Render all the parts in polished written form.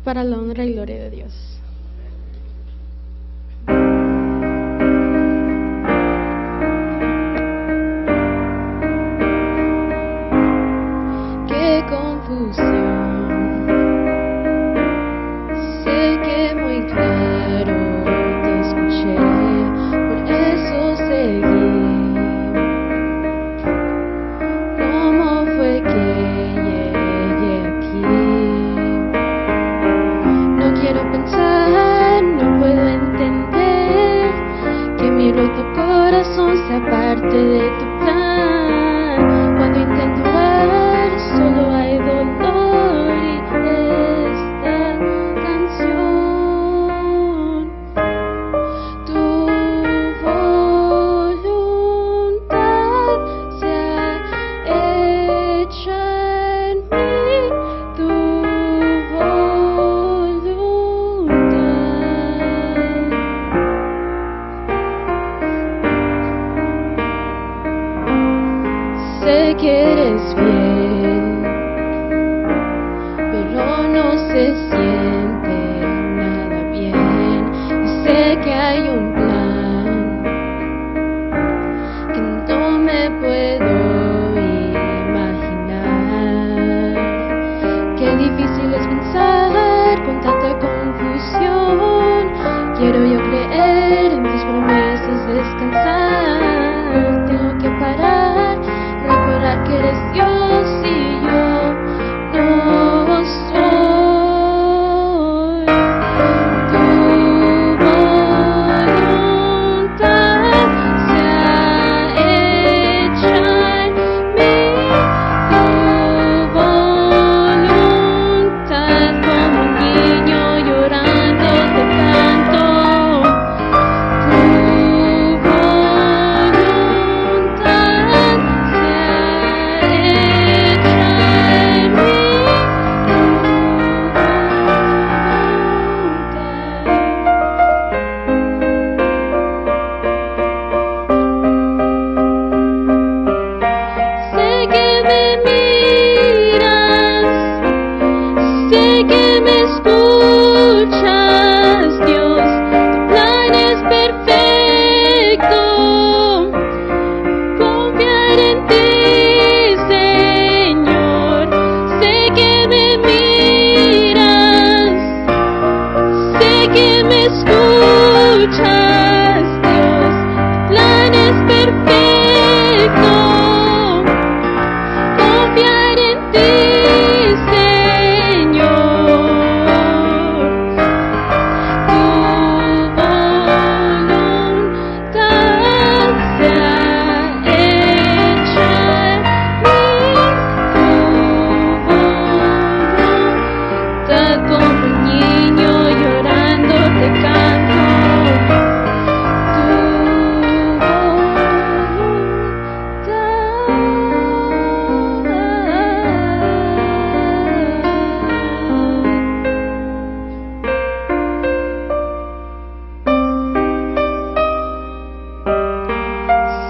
para la honra y gloria de Dios. Qué confusión, sé que muy claro te escuché, por eso seguí. ¿Cómo fue que llegué aquí? No quiero pensar, no puedo entender que mi roto corazón sea parte de tu plan. Cuando intento orar, solo hay dolor y esta canción. Tu voluntad sea hecha en mí, tu voluntad. Sé que eres fiel, pero no se siente nada bien. Y sé que hay un plan que no me puedo imaginar. Qué difícil es pensar con tanta confusión. Quiero yo creer en tus promesas, descansar. Tengo que parar, recordar que eres Dios y yo no soy. Tu voluntad sea hecha en mí, tu voluntad. Como un niño llorando te canto. Tu voluntad sea hecha en mí, sé que me miras, sé que me escuchas, Dios. Tu plan es perfecto. Confiar en ti, Señor. Sé que me miras, sé que me escuchas, Dios. Tu plan es perfecto. Confiar en ti, Señor. Tu voluntad sea hecha en mí, tu voluntad. Como un niño llorando te canto. Tu voluntad.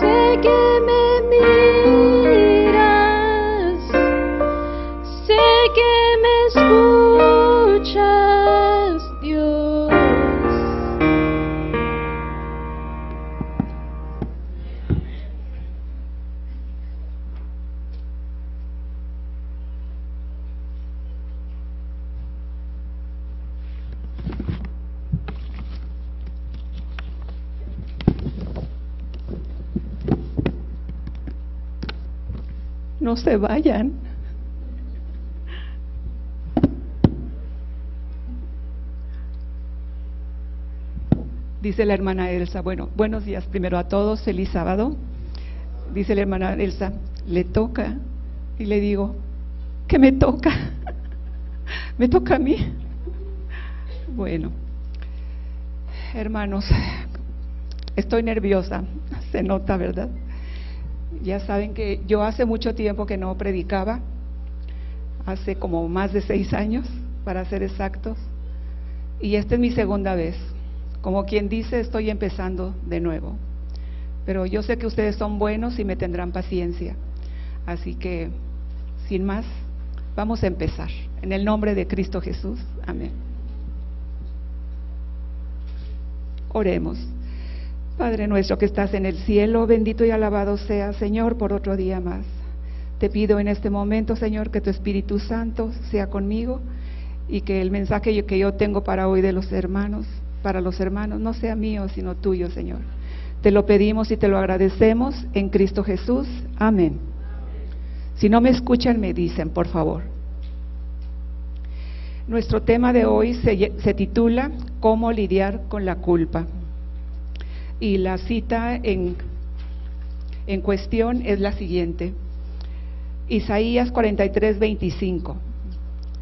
Sé que me miras, sé que me escuchas, Dios. No se vayan. Dice la hermana Elsa, bueno, buenos días primero a todos, feliz sábado. Dice la hermana Elsa, le toca. Y le digo, ¿qué me toca? ¿Me toca a mí? Bueno, hermanos, estoy nerviosa, se nota, ¿verdad? Ya saben que yo hace mucho tiempo que no predicaba, hace como más de 6 años, para ser exactos, y esta es mi segunda vez. Como quien dice, estoy empezando de nuevo, pero yo sé que ustedes son buenos y me tendrán paciencia, así que, sin más, vamos a empezar. En el nombre de Cristo Jesús, amén. Oremos. Padre nuestro que estás en el cielo, bendito y alabado sea, Señor, por otro día más. Te pido en este momento, Señor, que tu Espíritu Santo sea conmigo y que el mensaje que yo tengo para hoy de los hermanos, para los hermanos, no sea mío, sino tuyo, Señor. Te lo pedimos y te lo agradecemos en Cristo Jesús. Amén. Si no me escuchan, me dicen, por favor. Nuestro tema de hoy se titula ¿Cómo lidiar con la culpa? Y la cita en cuestión es la siguiente. Isaías 43:25.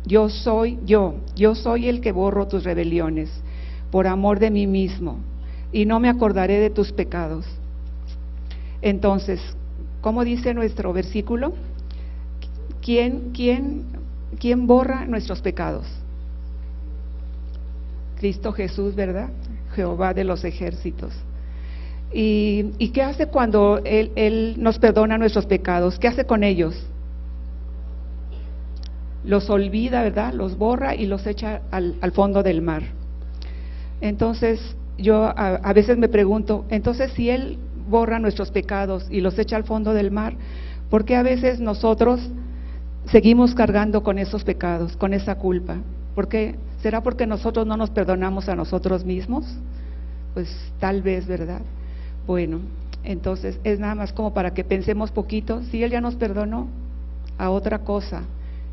Yo soy el que borro tus rebeliones, por amor de mí mismo, y no me acordaré de tus pecados. Entonces, ¿cómo dice nuestro versículo? ¿Quién borra nuestros pecados? Cristo Jesús, ¿verdad? Jehová de los ejércitos. ¿Y qué hace cuando Él nos perdona nuestros pecados? ¿Qué hace con ellos? Los olvida, ¿verdad? Los borra y los echa al fondo del mar. Entonces, yo a veces me pregunto, entonces si Él borra nuestros pecados y los echa al fondo del mar, ¿por qué a veces nosotros seguimos cargando con esos pecados, con esa culpa? ¿Por qué? ¿Será porque nosotros no nos perdonamos a nosotros mismos? Pues tal vez, ¿verdad? Bueno, entonces es nada más como para que pensemos poquito, si Él ya nos perdonó, a otra cosa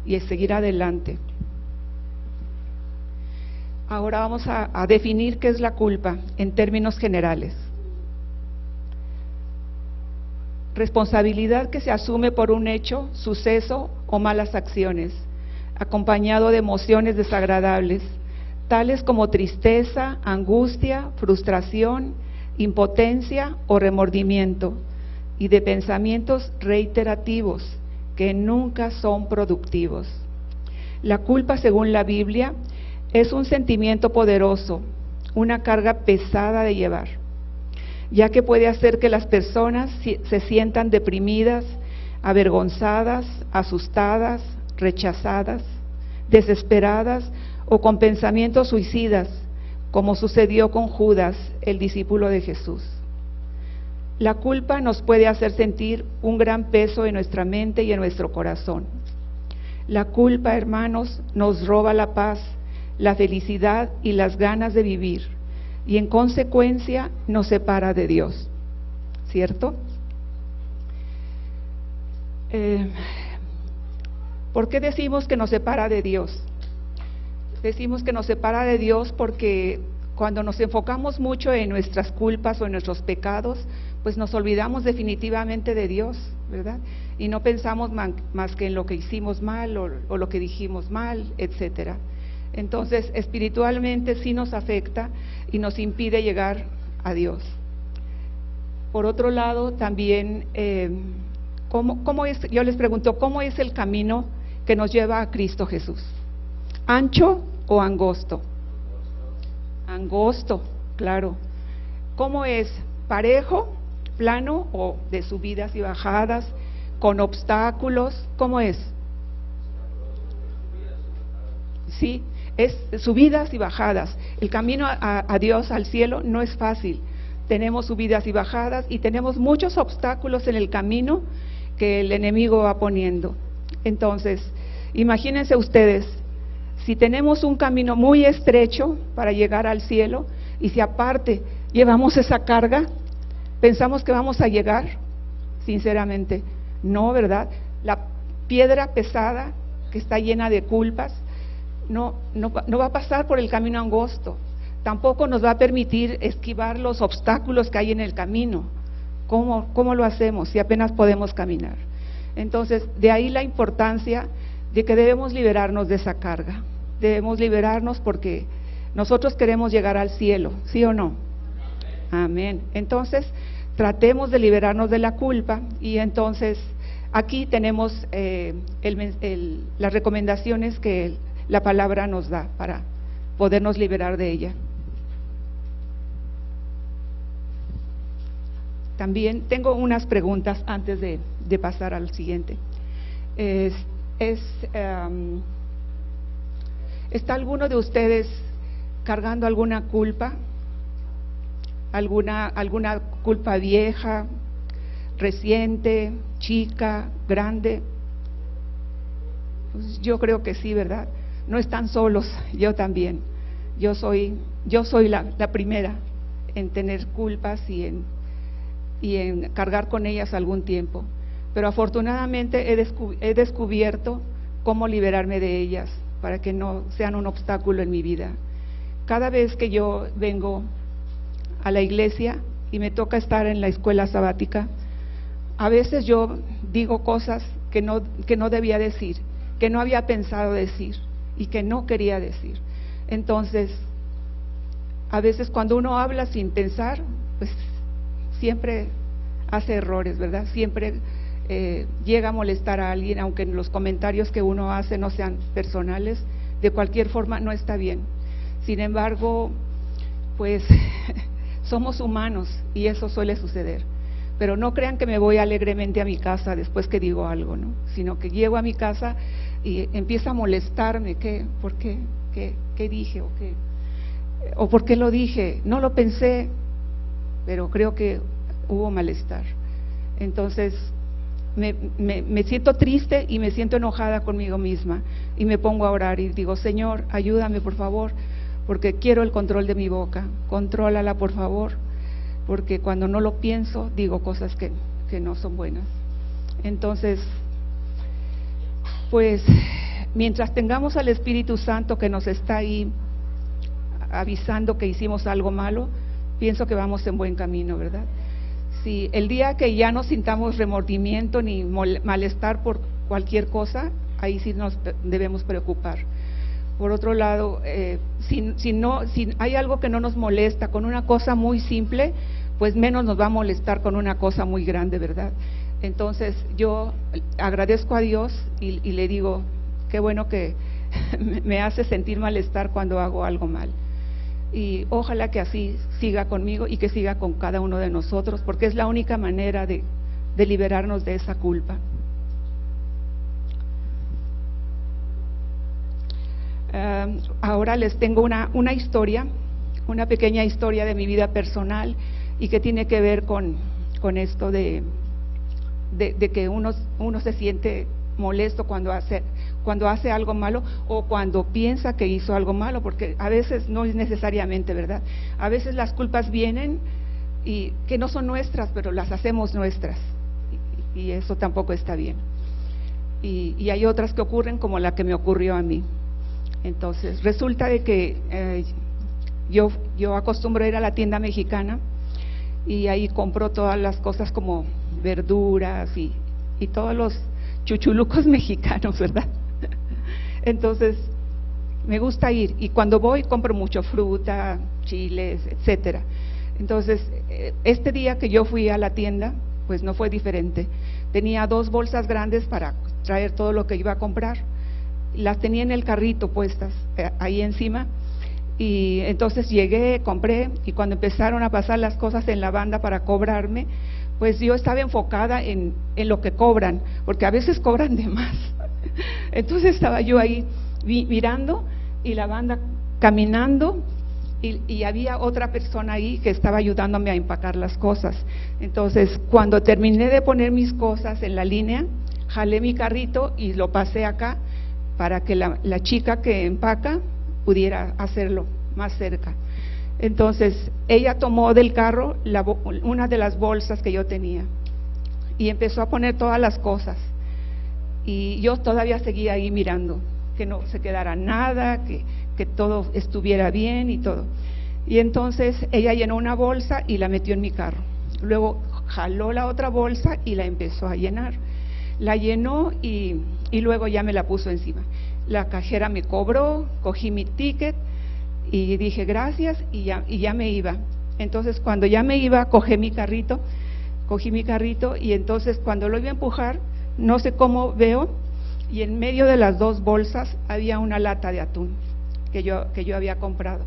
y es seguir adelante. Ahora vamos a definir qué es la culpa en términos generales. Responsabilidad que se asume por un hecho, suceso o malas acciones, acompañado de emociones desagradables, tales como tristeza, angustia, frustración, impotencia o remordimiento, y de pensamientos reiterativos que nunca son productivos. La culpa, según la Biblia, es un sentimiento poderoso, una carga pesada de llevar, ya que puede hacer que las personas se sientan deprimidas, avergonzadas, asustadas, rechazadas, desesperadas o con pensamientos suicidas, como sucedió con Judas, el discípulo de Jesús. La culpa nos puede hacer sentir un gran peso en nuestra mente y en nuestro corazón. La culpa, hermanos, nos roba la paz, la felicidad y las ganas de vivir, y en consecuencia nos separa de Dios, ¿cierto? ¿Por qué decimos que nos separa de Dios? Decimos que nos separa de Dios porque cuando nos enfocamos mucho en nuestras culpas o en nuestros pecados, pues nos olvidamos definitivamente de Dios, ¿verdad? Y no pensamos más que en lo que hicimos mal o lo que dijimos mal, etcétera. Entonces, espiritualmente sí nos afecta y nos impide llegar a Dios. Por otro lado, también, ¿cómo es? Yo les pregunto, ¿cómo es el camino que nos lleva a Cristo Jesús? ¿Ancho o angosto? Angosto, claro. ¿Cómo es? ¿Parejo, plano o de subidas y bajadas, con obstáculos? ¿Cómo es? Sí, es subidas y bajadas. El camino a Dios, al cielo, no es fácil. Tenemos subidas y bajadas y tenemos muchos obstáculos en el camino que el enemigo va poniendo. Entonces, imagínense ustedes, si tenemos un camino muy estrecho para llegar al cielo y si aparte llevamos esa carga, ¿pensamos que vamos a llegar? Sinceramente, no, ¿verdad? La piedra pesada que está llena de culpas no va a pasar por el camino angosto, tampoco nos va a permitir esquivar los obstáculos que hay en el camino. ¿Cómo lo hacemos si apenas podemos caminar? Entonces, de ahí la importancia de que debemos liberarnos de esa carga, debemos liberarnos porque nosotros queremos llegar al cielo, ¿sí o no? Amén. Entonces, tratemos de liberarnos de la culpa y entonces aquí tenemos las recomendaciones que la palabra nos da para podernos liberar de ella. También tengo unas preguntas antes de pasar al siguiente. ¿Está alguno de ustedes cargando alguna culpa? alguna culpa vieja, reciente, chica, grande. Pues yo creo que sí, ¿verdad? No están solos, yo también. Yo soy la primera en tener culpas y en cargar con ellas algún tiempo. Pero afortunadamente he descubierto cómo liberarme de ellas para que no sean un obstáculo en mi vida. Cada vez que yo vengo a la iglesia y me toca estar en la escuela sabática, a veces yo digo cosas que no debía decir, que no había pensado decir y que no quería decir. Entonces, a veces cuando uno habla sin pensar, pues siempre hace errores, ¿verdad? Siempre llega a molestar a alguien, aunque los comentarios que uno hace no sean personales, de cualquier forma no está bien. Sin embargo, pues somos humanos y eso suele suceder. Pero no crean que me voy alegremente a mi casa después que digo algo, ¿no? Sino que llego a mi casa y empieza a molestarme, ¿por qué? ¿Qué dije? ¿O por qué lo dije? No lo pensé, pero creo que hubo malestar. Entonces, me siento triste y me siento enojada conmigo misma y me pongo a orar y digo, Señor, ayúdame por favor, porque quiero el control de mi boca, contrólala por favor, porque cuando no lo pienso digo cosas que no son buenas. Entonces, pues mientras tengamos al Espíritu Santo que nos está ahí avisando que hicimos algo malo, pienso que vamos en buen camino, ¿verdad? Si el día que ya no sintamos remordimiento ni malestar por cualquier cosa, ahí sí nos debemos preocupar. Por otro lado, si hay algo que no nos molesta con una cosa muy simple, pues menos nos va a molestar con una cosa muy grande, ¿verdad? Entonces yo agradezco a Dios y le digo, qué bueno que me hace sentir malestar cuando hago algo mal. Y ojalá que así siga conmigo y que siga con cada uno de nosotros, porque es la única manera de liberarnos de esa culpa. Ahora les tengo una historia, una pequeña historia de mi vida personal y que tiene que ver con esto de que uno se siente molesto cuando hace algo malo o cuando piensa que hizo algo malo, porque a veces no es necesariamente, ¿verdad? A veces las culpas vienen y que no son nuestras, pero las hacemos nuestras y eso tampoco está bien. Y hay otras que ocurren como la que me ocurrió a mí. Entonces, resulta de que yo acostumbro ir a la tienda mexicana y ahí compro todas las cosas como verduras y todos los chuchulucos mexicanos, ¿verdad? Entonces, me gusta ir y cuando voy compro mucho fruta, chiles, etcétera. Entonces, este día que yo fui a la tienda, pues no fue diferente. Tenía 2 bolsas grandes para traer todo lo que iba a comprar. Las tenía en el carrito puestas ahí encima y entonces llegué, compré y cuando empezaron a pasar las cosas en la banda para cobrarme, pues yo estaba enfocada en lo que cobran, porque a veces cobran de más. Entonces estaba yo ahí mirando y la banda caminando y había otra persona ahí que estaba ayudándome a empacar las cosas. Entonces cuando terminé de poner mis cosas en la línea, jalé mi carrito y lo pasé acá para que la chica que empaca pudiera hacerlo más cerca. Entonces ella tomó del carro una de las bolsas que yo tenía y empezó a poner todas las cosas y yo todavía seguía ahí mirando que no se quedara nada, que todo estuviera bien y todo. Y entonces ella llenó una bolsa y la metió en mi carro, luego jaló la otra bolsa y la empezó a llenar. La llenó y luego ya me la puso encima. La cajera me cobró, cogí mi ticket y dije gracias y ya me iba. Entonces cuando ya me iba, cogí mi carrito y entonces cuando lo iba a empujar, no sé cómo veo, y en medio de las 2 bolsas había una lata de atún que yo había comprado,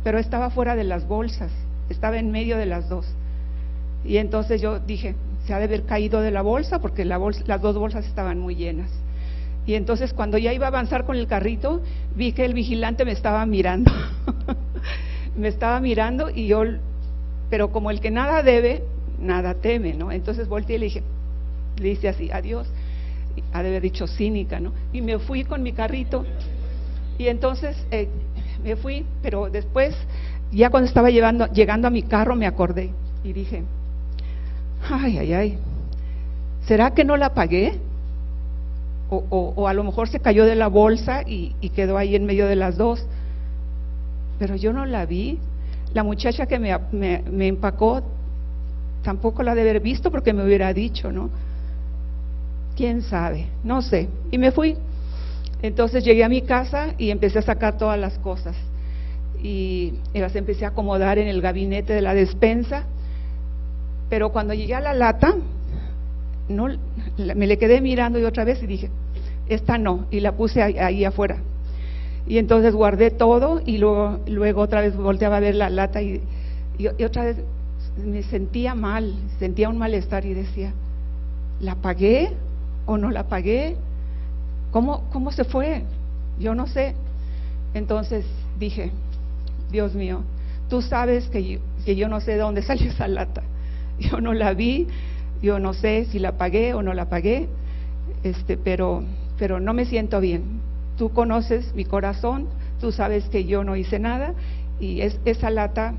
pero estaba fuera de las bolsas, estaba en medio de las 2. Y entonces yo dije, se ha de haber caído de la bolsa porque las 2 bolsas estaban muy llenas. Y entonces cuando ya iba a avanzar con el carrito, vi que el vigilante me estaba mirando. Me estaba mirando y yo pero como el que nada debe, nada teme, ¿no? Entonces volteé y le hice así, adiós, ha de haber dicho cínica, ¿no? Y me fui con mi carrito, y entonces me fui, pero después, ya cuando estaba llegando a mi carro, me acordé, y dije, ay, ¿será que no la pagué? O a lo mejor se cayó de la bolsa y quedó ahí en medio de las dos, pero yo no la vi. La muchacha que me empacó tampoco la ha de haber visto, porque me hubiera dicho, ¿no? ¿Quién sabe? No sé. Y me fui. Entonces llegué a mi casa y empecé a sacar todas las cosas, y las empecé a acomodar en el gabinete de la despensa, pero cuando llegué a la lata, me le quedé mirando y otra vez y dije, esta no, y la puse ahí afuera. Y entonces guardé todo, y luego otra vez volteaba a ver la lata, y otra vez me sentía mal, sentía un malestar, y decía, ¿la pagué o no la pagué? ¿Cómo se fue? Yo no sé. Entonces dije, Dios mío, tú sabes que yo no sé de dónde salió esa lata, yo no la vi, yo no sé si la pagué o no la pagué, pero no me siento bien. Tú conoces mi corazón, tú sabes que yo no hice nada, y esa lata,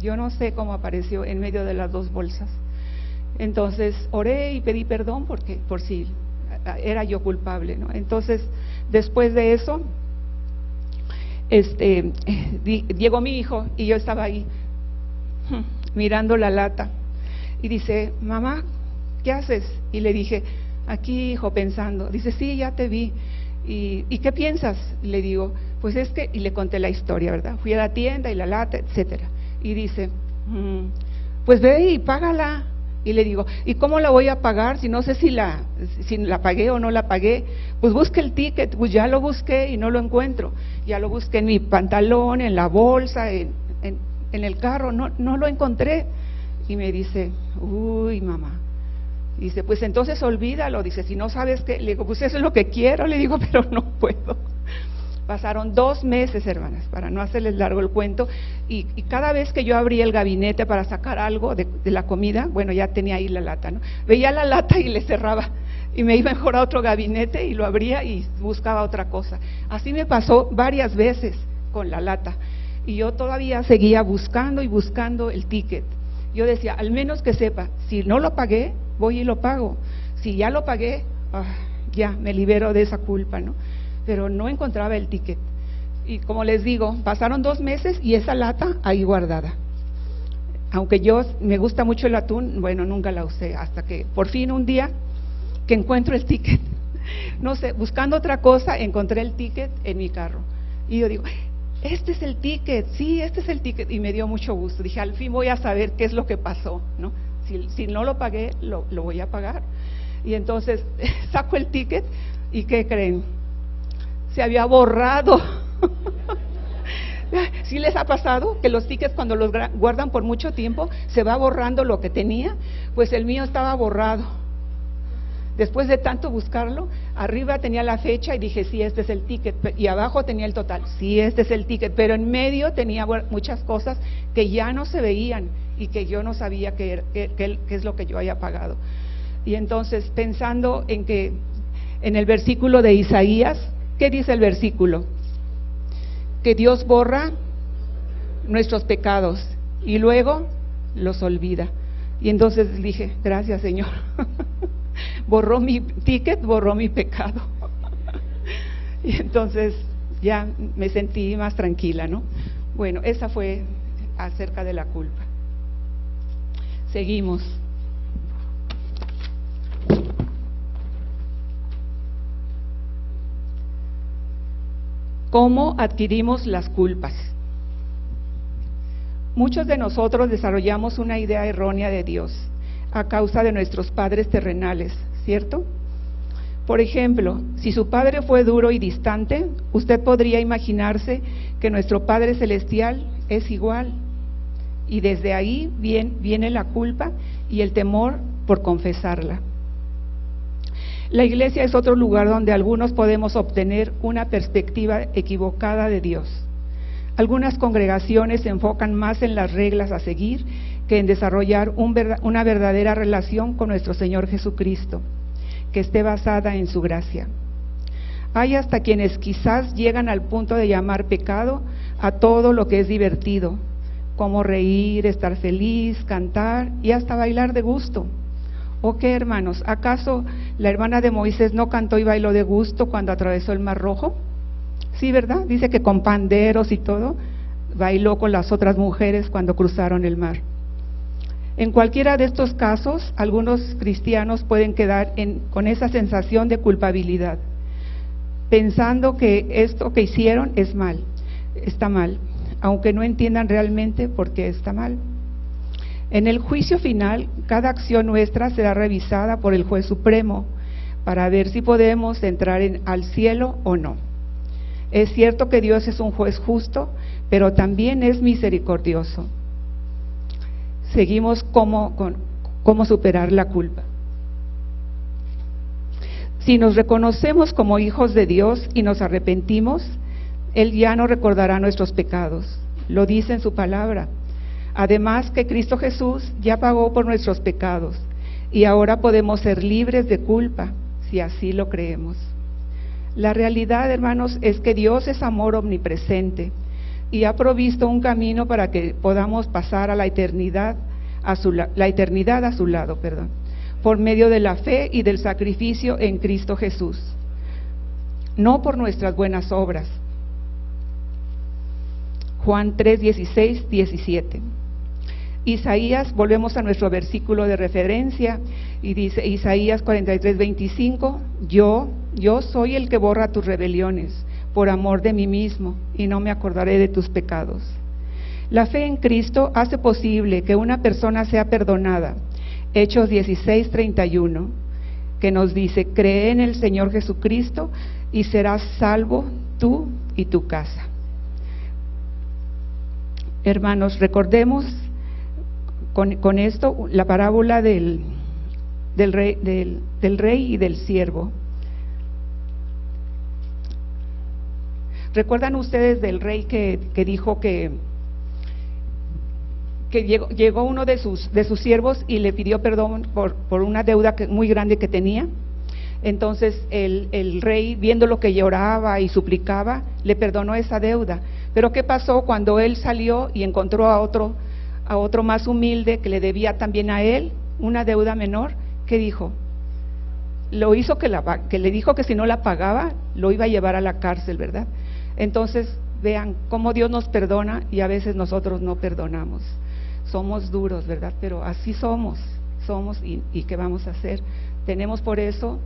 yo no sé cómo apareció en medio de las dos bolsas. Entonces oré y pedí perdón por si era yo culpable, ¿no? Entonces, después de eso, llegó mi hijo, y yo estaba ahí mirando la lata, y dice, mamá, ¿qué haces? Y le dije, aquí, hijo, pensando. Dice, sí, ya te vi. ¿Y qué piensas? Y le digo, pues es que, y le conté la historia, ¿verdad? Fui a la tienda y la lata, etcétera. Y dice, pues ve y págala. Y le digo, ¿y cómo la voy a pagar si no sé si la pagué o no la pagué? Pues busque el ticket. Pues ya lo busqué y no lo encuentro. Ya lo busqué en mi pantalón, en la bolsa, en el carro, no lo encontré. Y me dice, uy, mamá. Dice, pues entonces olvídalo. Dice, si no sabes qué. Le digo, pues eso es lo que quiero. Le digo, pero no puedo. Pasaron 2 meses, hermanas, para no hacerles largo el cuento, y cada vez que yo abría el gabinete para sacar algo de la comida, bueno, ya tenía ahí la lata, ¿no? Veía la lata y le cerraba, y me iba mejor a otro gabinete y lo abría y buscaba otra cosa. Así me pasó varias veces con la lata, y yo todavía seguía buscando y buscando el ticket. Yo decía, al menos que sepa, si no lo pagué, voy y lo pago. Si ya lo pagué, ya me libero de esa culpa, ¿no? Pero no encontraba el ticket. Y como les digo, pasaron 2 meses y esa lata ahí guardada. Aunque me gusta mucho el atún, bueno, nunca la usé, hasta que por fin un día que encuentro el ticket. No sé, buscando otra cosa, encontré el ticket en mi carro. Y yo digo, este es el ticket, sí, este es el ticket. Y me dio mucho gusto. Dije, al fin voy a saber qué es lo que pasó, ¿no? Si no lo pagué, lo voy a pagar. Y entonces saco el ticket, ¿y qué creen? Se había borrado. ¿Sí les ha pasado que los tickets, cuando los guardan por mucho tiempo, se va borrando lo que tenía? Pues el mío estaba borrado. Después de tanto buscarlo, arriba tenía la fecha y dije, sí, este es el ticket, y abajo tenía el total, sí, este es el ticket, pero en medio tenía muchas cosas que ya no se veían y que yo no sabía qué es lo que yo había pagado. Y entonces, pensando en el versículo de Isaías, ¿qué dice el versículo? Que Dios borra nuestros pecados y luego los olvida. Y entonces dije, gracias, Señor. Borró mi ticket, borró mi pecado. Y entonces ya me sentí más tranquila, ¿no? Bueno, esa fue acerca de la culpa. Seguimos. ¿Cómo adquirimos las culpas? Muchos de nosotros desarrollamos una idea errónea de Dios a causa de nuestros padres terrenales, ¿cierto? Por ejemplo, si su padre fue duro y distante, usted podría imaginarse que nuestro Padre Celestial es igual, y desde ahí viene la culpa y el temor por confesarla. La iglesia es otro lugar donde algunos podemos obtener una perspectiva equivocada de Dios. Algunas congregaciones se enfocan más en las reglas a seguir que en desarrollar una verdadera relación con nuestro Señor Jesucristo, que esté basada en su gracia. Hay hasta quienes quizás llegan al punto de llamar pecado a todo lo que es divertido, como reír, estar feliz, cantar y hasta bailar de gusto. ¿O qué, hermanos? ¿Acaso la hermana de Moisés no cantó y bailó de gusto cuando atravesó el Mar Rojo? Sí, ¿verdad? Dice que con panderos y todo, bailó con las otras mujeres cuando cruzaron el mar. En cualquiera de estos casos, algunos cristianos pueden quedar con esa sensación de culpabilidad, pensando que esto que hicieron está mal, aunque no entiendan realmente por qué está mal. En el juicio final, cada acción nuestra será revisada por el juez supremo para ver si podemos entrar al cielo o no. Es cierto que Dios es un juez justo, pero también es misericordioso. Seguimos cómo superar la culpa. Si nos reconocemos como hijos de Dios y nos arrepentimos, Él ya no recordará nuestros pecados. Lo dice en su palabra. Además que Cristo Jesús ya pagó por nuestros pecados y ahora podemos ser libres de culpa si así lo creemos. La realidad, hermanos, es que Dios es amor omnipresente y ha provisto un camino para que podamos pasar a la eternidad a su lado, por medio de la fe y del sacrificio en Cristo Jesús, no por nuestras buenas obras. Juan 3, 16, 17. Isaías, volvemos a nuestro versículo de referencia, y dice Isaías 43, 25, yo soy el que borra tus rebeliones, por amor de mí mismo, y no me acordaré de tus pecados. La fe en Cristo hace posible que una persona sea perdonada. Hechos 16, 31, que nos dice, cree en el Señor Jesucristo y serás salvo tú y tu casa. Hermanos, recordemos con esto la parábola del rey y del siervo. ¿Recuerdan ustedes del rey que dijo que llegó uno de sus siervos y le pidió perdón por una deuda muy grande que tenía? Entonces el rey, viendo lo que lloraba y suplicaba, le perdonó esa deuda. Pero ¿qué pasó cuando él salió y encontró a otro más humilde que le debía también a él una deuda menor? ¿Qué dijo? Lo hizo que le dijo que si no la pagaba, lo iba a llevar a la cárcel, ¿verdad? Entonces, vean cómo Dios nos perdona y a veces nosotros no perdonamos. Somos duros, ¿verdad? Pero así somos y ¿qué vamos a hacer? Tenemos por eso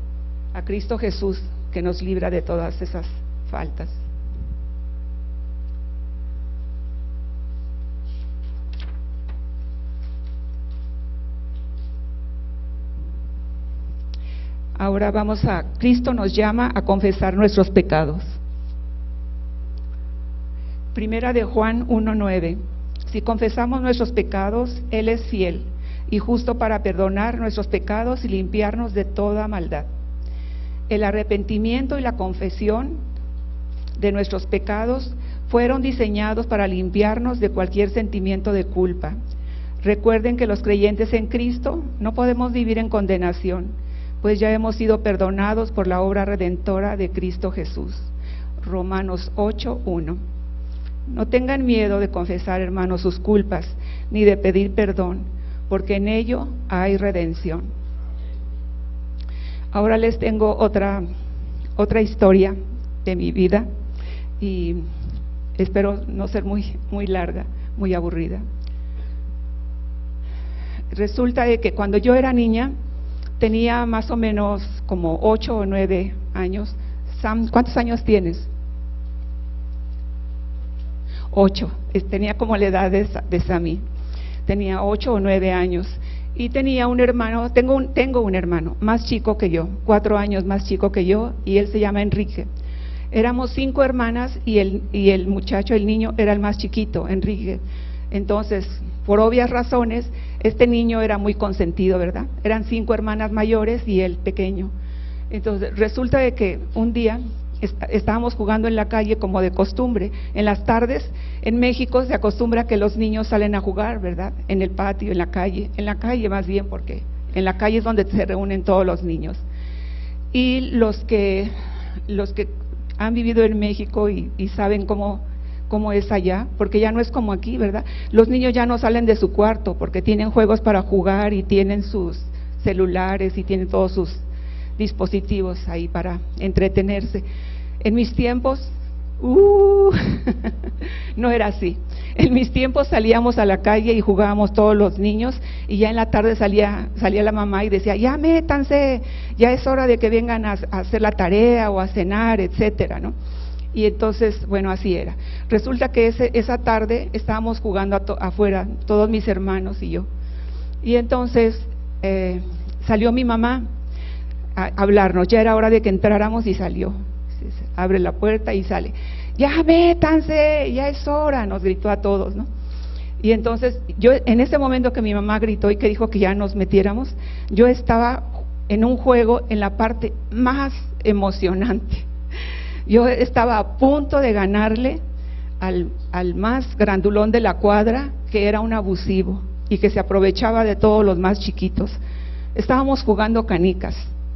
a Cristo Jesús que nos libra de todas esas faltas. Ahora Cristo nos llama a confesar nuestros pecados. Primera de Juan 1:9. Si confesamos nuestros pecados, Él es fiel y justo para perdonar nuestros pecados y limpiarnos de toda maldad. El arrepentimiento y la confesión de nuestros pecados fueron diseñados para limpiarnos de cualquier sentimiento de culpa. Recuerden que los creyentes en Cristo no podemos vivir en condenación, pues ya hemos sido perdonados por la obra redentora de Cristo Jesús. Romanos 8:1. No tengan miedo de confesar, hermanos, sus culpas, ni de pedir perdón, porque en ello hay redención. Ahora les tengo otra historia de mi vida, y espero no ser muy larga, muy aburrida. Resulta de que cuando yo era niña, tenía más o menos como 8 o 9 años. Sam, ¿cuántos años tienes? 8, tenía como la edad de Sammy, tenía 8 o 9 años, y tenía un hermano, tengo un hermano más chico que yo, 4 años más chico que yo, y él se llama Enrique. Éramos 5 hermanas y el muchacho, el niño, era el más chiquito, Enrique. Entonces, por obvias razones, este niño era muy consentido, ¿verdad? Eran 5 hermanas mayores y él pequeño. Entonces, resulta de que un día estábamos jugando en la calle como de costumbre. En las tardes, en México se acostumbra que los niños salen a jugar, ¿verdad? En el patio, en la calle más bien, porque en la calle es donde se reúnen todos los niños. Y los que han vivido en México y saben cómo es allá, porque ya no es como aquí, ¿verdad? Los niños ya no salen de su cuarto porque tienen juegos para jugar y tienen sus celulares y tienen todos sus dispositivos ahí para entretenerse. En mis tiempos, no era así. En mis tiempos salíamos a la calle y jugábamos todos los niños, y ya en la tarde salía la mamá y decía, ya métanse, ya es hora de que vengan a hacer la tarea o a cenar, etcétera, ¿no? Y entonces, bueno, así era. Resulta que esa tarde estábamos jugando afuera, todos mis hermanos y yo. Y entonces salió mi mamá a hablarnos, ya era hora de que entráramos y salió. Abre la puerta y sale, ya métanse, ya es hora, nos gritó a todos, ¿no? Y entonces yo, en ese momento que mi mamá gritó y que dijo que ya nos metiéramos, yo estaba en un juego en la parte más emocionante. Yo estaba a punto de ganarle al más grandulón de la cuadra, que era un abusivo y que se aprovechaba de todos los más chiquitos. Estábamos jugando canicas.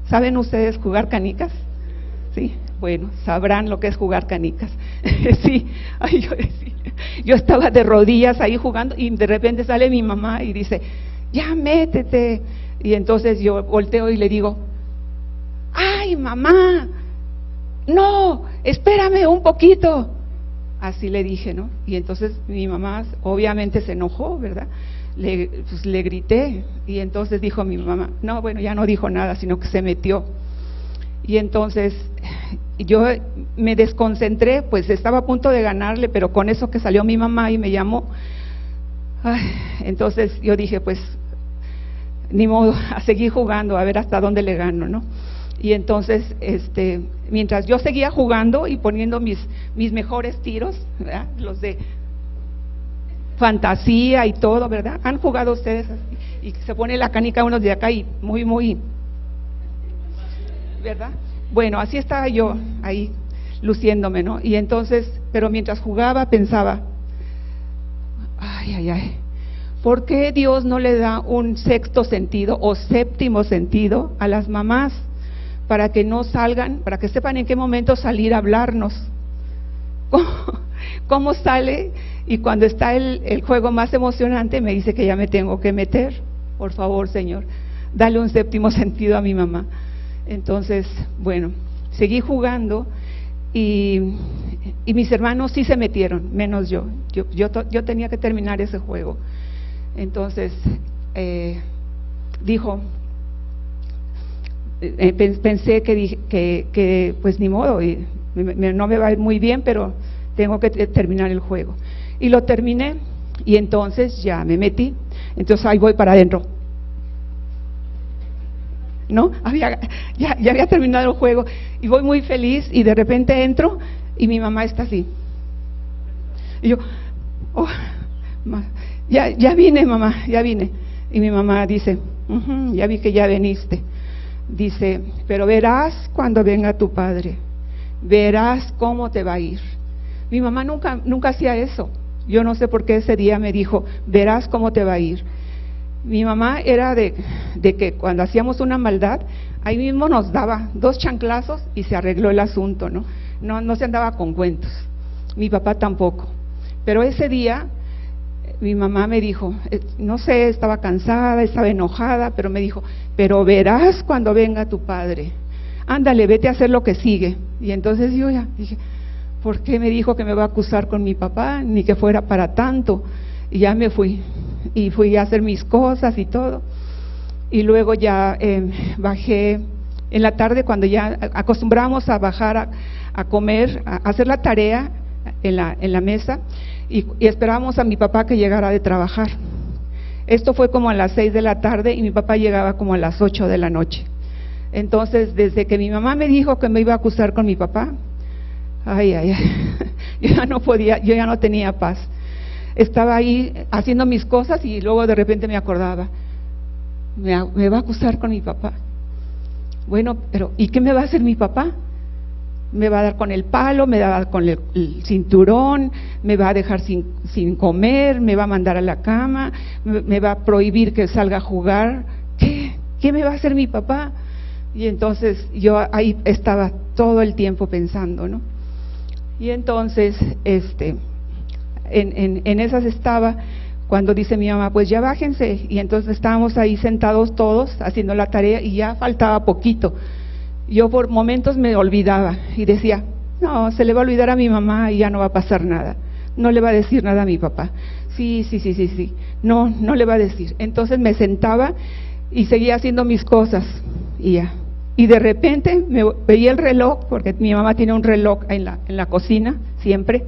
¿Saben ustedes jugar canicas? Sí, bueno, sabrán lo que es jugar canicas. Sí, ay, yo estaba de rodillas ahí jugando y de repente sale mi mamá y dice, ya métete. Y entonces yo volteo y le digo, ay mamá, no, espérame un poquito. Así le dije, ¿no? Y entonces mi mamá obviamente se enojó, ¿verdad? Le grité, y entonces dijo mi mamá, no, bueno, ya no dijo nada, sino que se metió. Y entonces yo me desconcentré, pues estaba a punto de ganarle, pero con eso que salió mi mamá y me llamó, entonces yo dije, pues ni modo, a seguir jugando, a ver hasta dónde le gano, ¿no? Y entonces, mientras yo seguía jugando y poniendo mis mejores tiros, ¿verdad? Los de fantasía y todo, ¿verdad? ¿Han jugado ustedes así? Y se pone la canica uno de acá y muy, ¿verdad? Bueno, así estaba yo ahí luciéndome, ¿no? Y entonces, pero mientras jugaba pensaba, ay, ¿por qué Dios no le da un sexto sentido o séptimo sentido a las mamás para que no salgan, para que sepan en qué momento salir a hablarnos? ¿Cómo sale? Y cuando está el juego más emocionante me dice que ya me tengo que meter. Por favor, Señor, dale un séptimo sentido a mi mamá. Entonces, bueno, seguí jugando y mis hermanos sí se metieron, menos yo. Yo tenía que terminar ese juego. Entonces, dijo, pensé que pues ni modo, no me va a ir muy bien, pero tengo que terminar el juego. Y lo terminé, y entonces ya me metí. Entonces ahí voy para adentro, ¿no? Ya había terminado el juego y voy muy feliz, y de repente entro y mi mamá está así. Y yo, ya vine, mamá, ya vine. Y mi mamá dice, ya vi que ya viniste. Dice, pero verás cuando venga tu padre, verás cómo te va a ir. Mi mamá nunca hacía eso. Yo no sé por qué ese día me dijo, verás cómo te va a ir. Mi mamá era de que cuando hacíamos una maldad, ahí mismo nos daba 2 chanclazos y se arregló el asunto, ¿no? No se andaba con cuentos. Mi papá tampoco. Pero ese día mi mamá me dijo, no sé, estaba cansada, estaba enojada, pero me dijo, pero verás cuando venga tu padre. Ándale, vete a hacer lo que sigue. Y entonces yo ya dije, ¿por qué me dijo que me va a acusar con mi papá? Ni que fuera para tanto. Y ya me fui, y fui a hacer mis cosas y todo. Y luego ya bajé en la tarde, cuando ya acostumbrábamos a bajar a comer, a hacer la tarea en la mesa, y esperábamos a mi papá que llegara de trabajar. Esto fue como a las 6 de la tarde y mi papá llegaba como a las 8 de la noche. Entonces, desde que mi mamá me dijo que me iba a acusar con mi papá, yo ya no podía, yo ya no tenía paz. Estaba ahí haciendo mis cosas y luego de repente me acordaba, me va a acusar con mi papá. Bueno, pero ¿y qué me va a hacer mi papá? me va a dar con el palo, me va a dar con el cinturón, me va a dejar sin comer, me va a mandar a la cama, me va a prohibir que salga a jugar. ¿Qué me va a hacer mi papá? Y entonces yo ahí estaba todo el tiempo pensando, ¿no? Y entonces, en esas estaba cuando dice mi mamá, pues ya bájense, y entonces estábamos ahí sentados todos haciendo la tarea y ya faltaba poquito. Yo por momentos me olvidaba y decía, no, se le va a olvidar a mi mamá y ya no va a pasar nada, no le va a decir nada a mi papá, sí, no le va a decir. Entonces me sentaba y seguía haciendo mis cosas y ya. Y de repente me veía el reloj, porque mi mamá tiene un reloj en la cocina, siempre.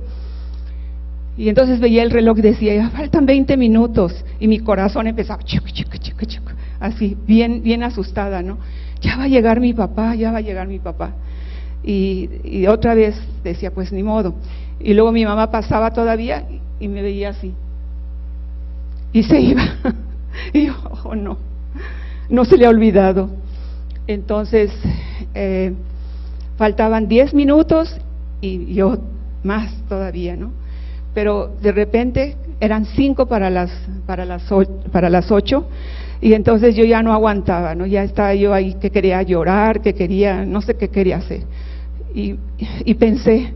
Y entonces veía el reloj y decía, ya faltan 20 minutos. Y mi corazón empezaba, chuc, así, bien asustada, ¿no? Ya va a llegar mi papá, ya va a llegar mi papá. Y otra vez decía, pues ni modo. Y luego mi mamá pasaba todavía y me veía así. Y se iba. Y yo, oh no se le ha olvidado. Entonces, faltaban 10 minutos y yo más todavía, ¿no? Pero de repente eran 5 para las 8, y entonces yo ya no aguantaba, ¿no? Ya estaba yo ahí que quería llorar, que quería, no sé qué quería hacer. Y pensé,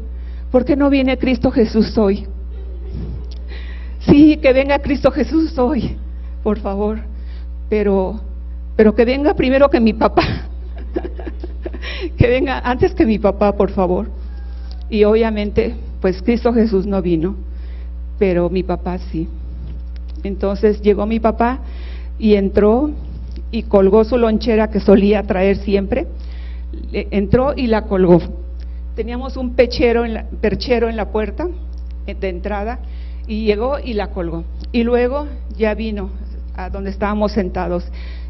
¿por qué no viene Cristo Jesús hoy? Sí, que venga Cristo Jesús hoy, por favor, pero que venga primero que mi papá, que venga antes que mi papá, por favor. Y obviamente, pues Cristo Jesús no vino, pero mi papá sí. Entonces llegó mi papá y entró y colgó su lonchera que solía traer siempre, entró y la colgó. Teníamos un perchero en la puerta de entrada, y llegó y la colgó. Y luego ya vino a donde estábamos sentados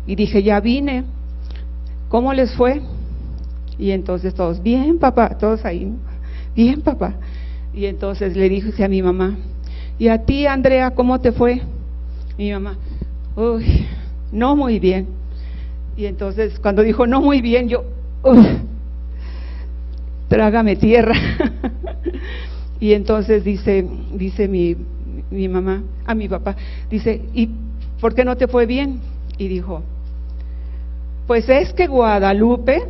y dije, ya vine, ¿cómo les fue? Y entonces todos, bien papá, todos ahí, bien papá. Y entonces le dije a mi mamá, ¿y a ti, Andrea, cómo te fue? Mi mamá, uy, no muy bien. Y entonces cuando dijo no muy bien, yo, trágame tierra. Y entonces dice mi mamá a mi papá, dice, ¿y por qué no te fue bien? Y dijo, pues es que Guadalupe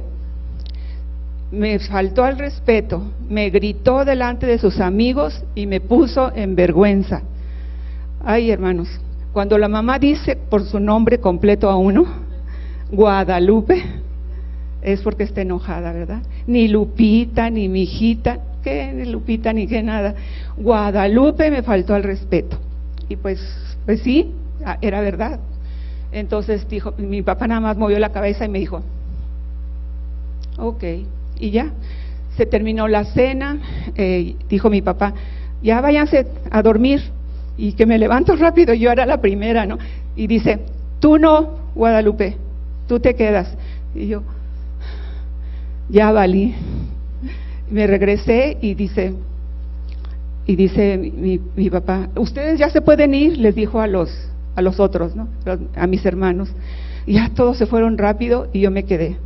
me faltó al respeto, me gritó delante de sus amigos y me puso en vergüenza. Ay, hermanos, cuando la mamá dice por su nombre completo a uno, Guadalupe, es porque está enojada, ¿verdad? Ni Lupita, ni mi hijita, ¿qué? Ni Lupita, ni qué nada. Guadalupe me faltó al respeto. Y pues sí, era verdad. Entonces dijo, mi papá nada más movió la cabeza y me dijo, ok, y ya, se terminó la cena, dijo mi papá, ya váyanse a dormir, y que me levanto rápido, yo era la primera, ¿no? Y dice, tú no, Guadalupe, tú te quedas. Y yo, ya valí. Me regresé y dice mi papá, ustedes ya se pueden ir, les dijo a los otros, ¿no? A mis hermanos. Y ya todos se fueron rápido y yo me quedé.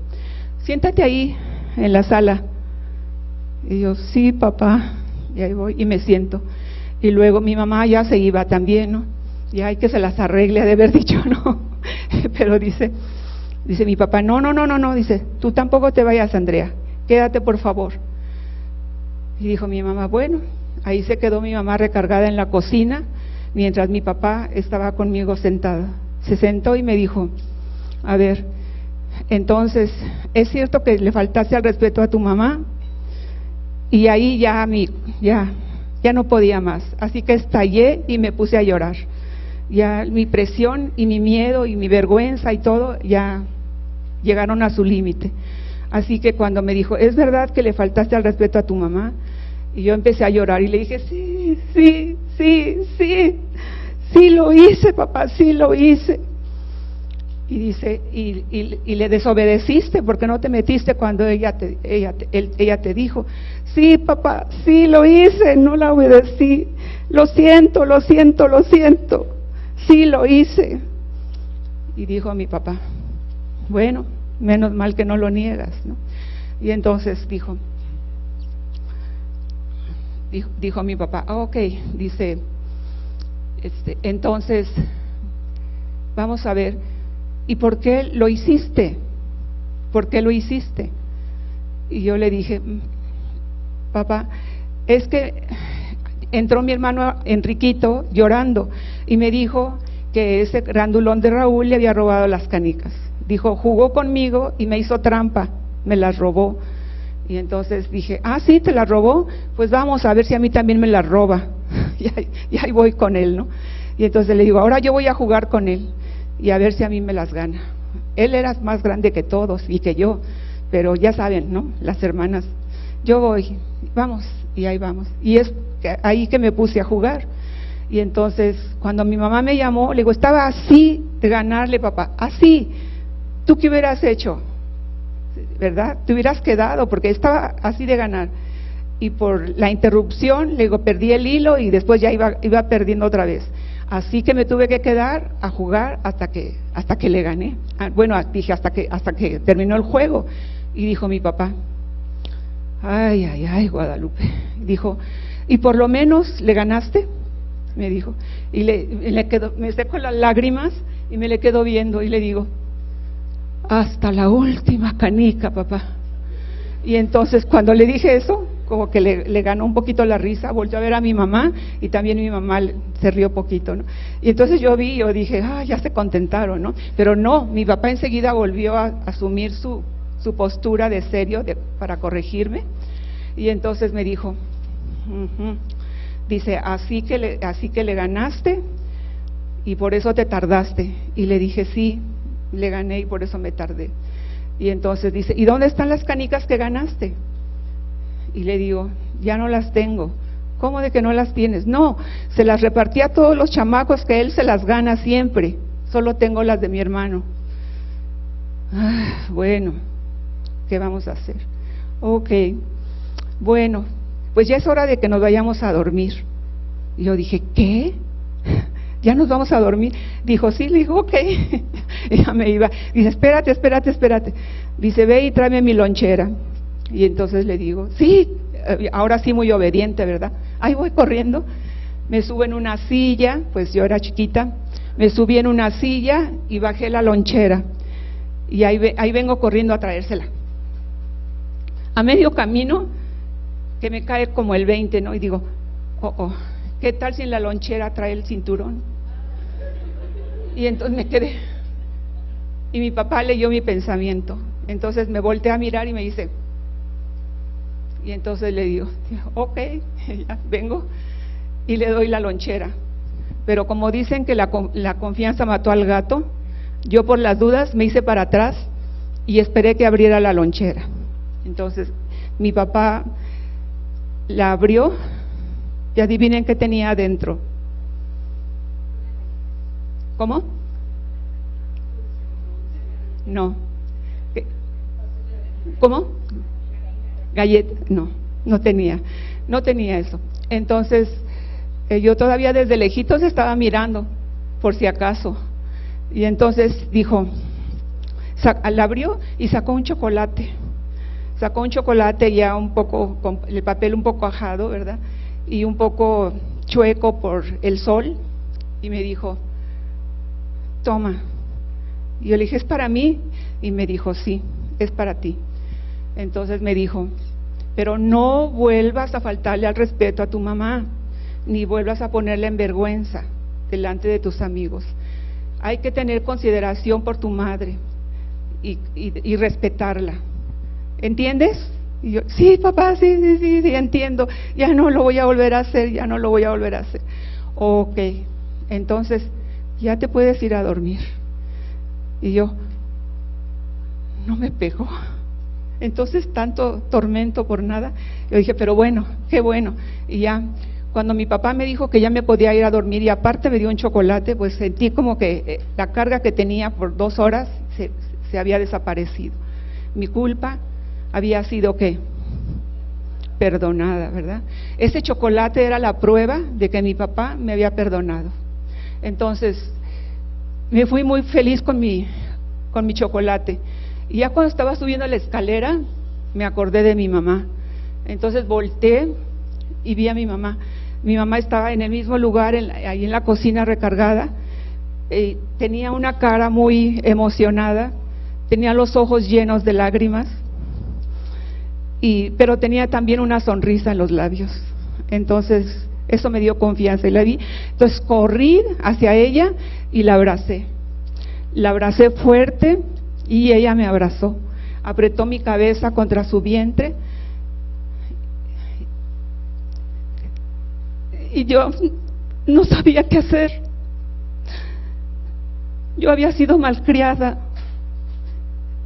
Siéntate ahí en la sala. Y yo, sí, papá. Y ahí voy y me siento. Y luego mi mamá ya se iba también, ¿no? Ya hay que se las arregle, ha de haber dicho, ¿no? Pero dice mi papá, no, dice, tú tampoco te vayas, Andrea, quédate por favor. Y dijo mi mamá, bueno, ahí se quedó mi mamá recargada en la cocina, mientras mi papá estaba conmigo sentado. Se sentó y me dijo, a ver, entonces, ¿es cierto que le faltaste al respeto a tu mamá? Y ahí ya no podía más, así que estallé y me puse a llorar. Ya mi presión y mi miedo y mi vergüenza y todo ya llegaron a su límite. Así que cuando me dijo, ¿es verdad que le faltaste al respeto a tu mamá? Y yo empecé a llorar y le dije, sí lo hice, papá, sí lo hice. Y dice, y le desobedeciste porque no te metiste cuando ella te dijo, sí, papá, sí lo hice, no la obedecí, lo siento, sí lo hice. Y dijo a mi papá, bueno, menos mal que no lo niegas, ¿no? Y entonces dijo, dijo mi papá, ok, dice, entonces, vamos a ver, ¿y por qué lo hiciste? ¿Por qué lo hiciste? Y yo le dije, papá, es que entró mi hermano Enriquito llorando y me dijo que ese grandulón de Raúl le había robado las canicas. Dijo, jugó conmigo y me hizo trampa, me las robó. Y entonces dije, sí, ¿te las robó? Pues vamos a ver si a mí también me las roba. Y ahí voy con él, ¿no? Y entonces le digo, ahora yo voy a jugar con él y a ver si a mí me las gana. Él era más grande que todos y que yo, pero ya saben, ¿no? Las hermanas, yo voy, vamos, y ahí vamos. Y es ahí que me puse a jugar. Y entonces, cuando mi mamá me llamó, le digo, estaba así de ganarle, papá, así. ¿Tú qué hubieras hecho? ¿Verdad? Te hubieras quedado, porque estaba así de ganar. Y por la interrupción, le digo, perdí el hilo y después ya iba perdiendo otra vez. Así que me tuve que quedar a jugar hasta que le gané. Bueno, dije hasta que terminó el juego. Y dijo mi papá, ay, Guadalupe. Dijo, ¿y por lo menos le ganaste? Me dijo. Y me secó las lágrimas y me le quedo viendo y le digo, hasta la última canica, papá. Y entonces cuando le dije eso, como que le ganó un poquito la risa, volvió a ver a mi mamá y también mi mamá se rió poquito, ¿no? Y entonces yo dije, ya se contentaron, ¿no? Pero no, mi papá enseguida volvió a asumir su postura de serio para corregirme, y entonces me dijo, dice, así que le ganaste y por eso te tardaste. Y le dije, sí, le gané y por eso me tardé. Y entonces dice, ¿y dónde están las canicas que ganaste? Y le digo, ya no las tengo. ¿Cómo de que no las tienes? No, se las repartí a todos los chamacos que él se las gana siempre, solo tengo las de mi hermano. Bueno, ¿qué vamos a hacer? Ok, bueno, pues ya es hora de que nos vayamos a dormir. Y yo dije, ¿qué? ¿Ya nos vamos a dormir? Dijo, sí, le dijo, ok. Y ya me iba. Dice, espérate. Dice, ve y tráeme mi lonchera. Y entonces le digo, sí, ahora sí muy obediente, ¿verdad? Ahí voy corriendo, me subo en una silla, pues yo era chiquita, me subí en una silla y bajé la lonchera. Y ahí vengo corriendo a traérsela. A medio camino, que me cae como el 20, ¿no? Y digo, ¿qué tal si en la lonchera trae el cinturón? Y entonces me quedé. Y mi papá leyó mi pensamiento. Entonces me volteé a mirar y me dice, y entonces le digo, ok, ya vengo y le doy la lonchera. Pero como dicen que la confianza mató al gato, yo por las dudas me hice para atrás y esperé que abriera la lonchera. Entonces mi papá la abrió y adivinen qué tenía adentro. ¿Cómo? No. ¿Cómo? Galleta, no tenía eso. Entonces, yo todavía desde lejitos estaba mirando, por si acaso. Y entonces dijo, la abrió y sacó un chocolate. Sacó un chocolate ya un poco, con el papel un poco ajado, ¿verdad? Y un poco chueco por el sol. Y me dijo, toma. Y yo le dije, ¿es para mí? Y me dijo, sí, es para ti. Entonces me dijo, pero no vuelvas a faltarle al respeto a tu mamá, ni vuelvas a ponerla en vergüenza delante de tus amigos. Hay que tener consideración por tu madre y respetarla. ¿Entiendes? Y yo, sí, papá, sí, entiendo. Ya no lo voy a volver a hacer, Ok, entonces ya te puedes ir a dormir. Y yo, no me pegó. Entonces tanto tormento por nada. Yo dije, pero bueno, qué bueno. Y ya, cuando mi papá me dijo que ya me podía ir a dormir y aparte me dio un chocolate, pues sentí como que la carga que tenía por 2 horas se había desaparecido. Mi culpa había sido ¿qué? Perdonada, ¿verdad? Ese chocolate era la prueba de que mi papá me había perdonado. Entonces me fui muy feliz con mi chocolate. Y ya cuando estaba subiendo la escalera, me acordé de mi mamá. Entonces volteé y vi a mi mamá. Mi mamá estaba en el mismo lugar, ahí en la cocina recargada. Tenía una cara muy emocionada, tenía los ojos llenos de lágrimas, pero tenía también una sonrisa en los labios. Entonces eso me dio confianza y la vi. Entonces corrí hacia ella y la abracé fuerte y ella me abrazó, apretó mi cabeza contra su vientre y yo no sabía qué hacer. Yo había sido malcriada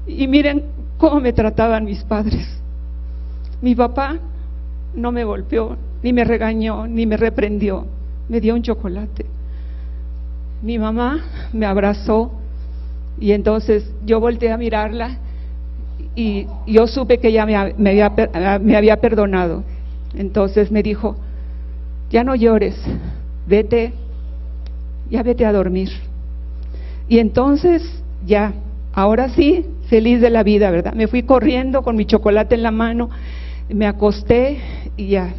y miren cómo me trataban mis padres. Mi papá no me golpeó, ni me regañó, ni me reprendió, me dio un chocolate. Mi mamá me abrazó y entonces yo volteé a mirarla y yo supe que ella me había perdonado. Entonces me dijo: ya no llores, vete a dormir. Y entonces ya, ahora sí, feliz de la vida, ¿verdad? Me fui corriendo con mi chocolate en la mano, me acosté y ya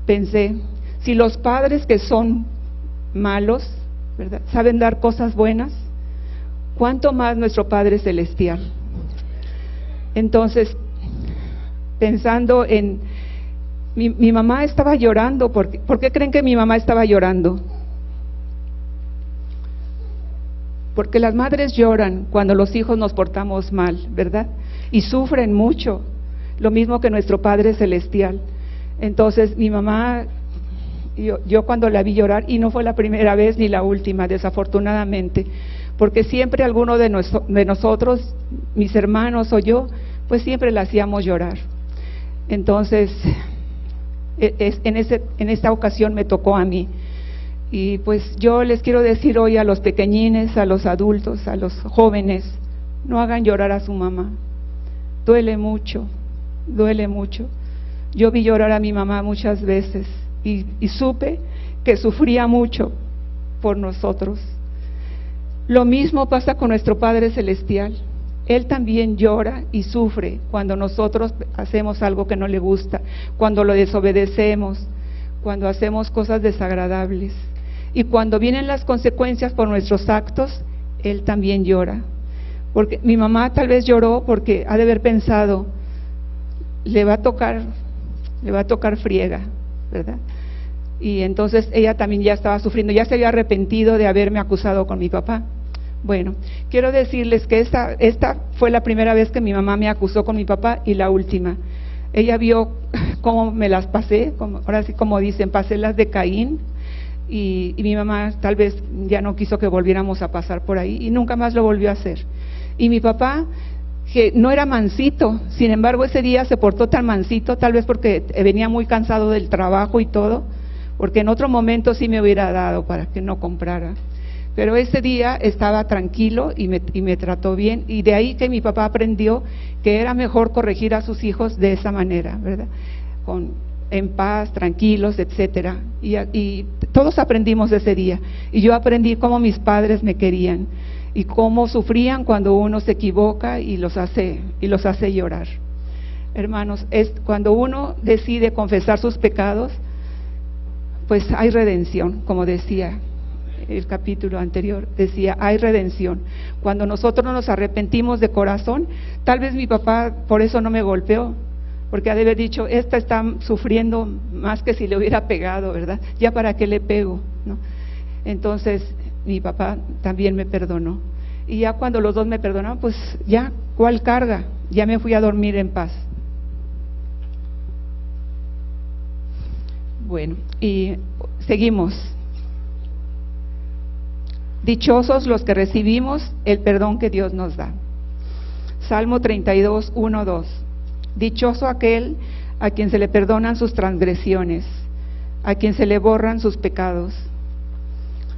pensé, si los padres que son malos, ¿verdad?, saben dar cosas buenas, ¿cuánto más nuestro Padre Celestial? Entonces, pensando en mi mamá estaba llorando. ¿Por qué creen que mi mamá estaba llorando? Porque las madres lloran cuando los hijos nos portamos mal, ¿verdad? Y sufren mucho, lo mismo que nuestro Padre Celestial. Entonces mi mamá, yo cuando la vi llorar, y no fue la primera vez ni la última, desafortunadamente, porque siempre alguno de nosotros, mis hermanos o yo, pues siempre la hacíamos llorar. Entonces, en esta ocasión me tocó a mí. Y pues yo les quiero decir hoy a los pequeñines, a los adultos, a los jóvenes, no hagan llorar a su mamá. Duele mucho, duele mucho. Yo vi llorar a mi mamá muchas veces y supe que sufría mucho por nosotros. Lo mismo pasa con nuestro Padre Celestial. Él también llora y sufre cuando nosotros hacemos algo que no le gusta, cuando lo desobedecemos, cuando hacemos cosas desagradables. Y cuando vienen las consecuencias por nuestros actos, Él también llora. Porque mi mamá tal vez lloró porque ha de haber pensado, le va a tocar friega, ¿verdad? Y entonces ella también ya estaba sufriendo, ya se había arrepentido de haberme acusado con mi papá. Bueno, quiero decirles que esta fue la primera vez que mi mamá me acusó con mi papá y la última. Ella vio cómo me las pasé, ahora sí como dicen, pasé las de Caín. Y mi mamá tal vez ya no quiso que volviéramos a pasar por ahí y nunca más lo volvió a hacer. Y mi papá, que no era mansito, sin embargo ese día se portó tan mansito, tal vez porque venía muy cansado del trabajo y todo, porque en otro momento sí me hubiera dado para que no comprara, pero ese día estaba tranquilo y me trató bien, y de ahí que mi papá aprendió que era mejor corregir a sus hijos de esa manera, ¿verdad? En paz, tranquilos, etcétera. Y todos aprendimos de ese día. Y yo aprendí cómo mis padres me querían y cómo sufrían cuando uno se equivoca y los hace llorar. Hermanos, cuando uno decide confesar sus pecados, pues hay redención, como decía el capítulo anterior, decía, hay redención. Cuando nosotros nos arrepentimos de corazón, tal vez mi papá por eso no me golpeó, porque ha de haber dicho, esta está sufriendo más que si le hubiera pegado, ¿verdad? Ya para qué le pego, ¿no? Entonces mi papá también me perdonó, y ya cuando los dos me perdonaron, pues ya, ¿cuál carga? Ya me fui a dormir en paz. Bueno, y seguimos. Dichosos los que recibimos el perdón que Dios nos da. Salmo 32, 1, 2. Dichoso aquel a quien se le perdonan sus transgresiones, a quien se le borran sus pecados.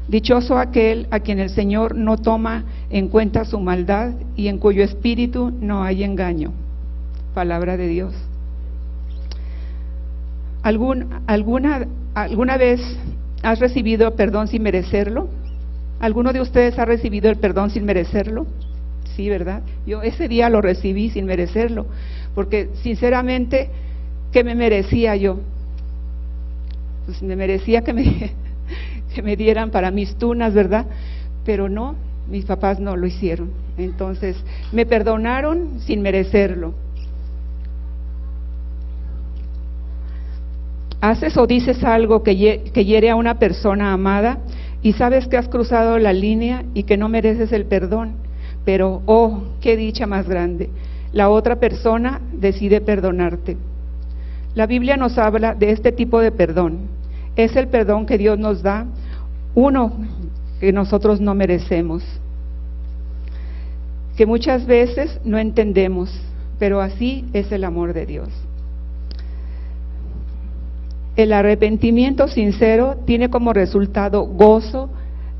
Dichoso aquel a quien el Señor no toma en cuenta su maldad y en cuyo espíritu no hay engaño. Palabra de Dios. ¿Alguna vez has recibido perdón sin merecerlo? ¿Alguno de ustedes ha recibido el perdón sin merecerlo? Sí, ¿verdad? Yo ese día lo recibí sin merecerlo, porque sinceramente, ¿qué me merecía yo? pues me merecía que me dieran para mis tunas, ¿verdad? Pero no, mis papás no lo hicieron. Entonces, me perdonaron sin merecerlo. Haces o dices algo que hiere a una persona amada y sabes que has cruzado la línea y que no mereces el perdón, pero ¡oh, qué dicha más grande! La otra persona decide perdonarte. La Biblia nos habla de este tipo de perdón. Es el perdón que Dios nos da, uno que nosotros no merecemos, que muchas veces no entendemos, pero así es el amor de Dios. El arrepentimiento sincero tiene como resultado gozo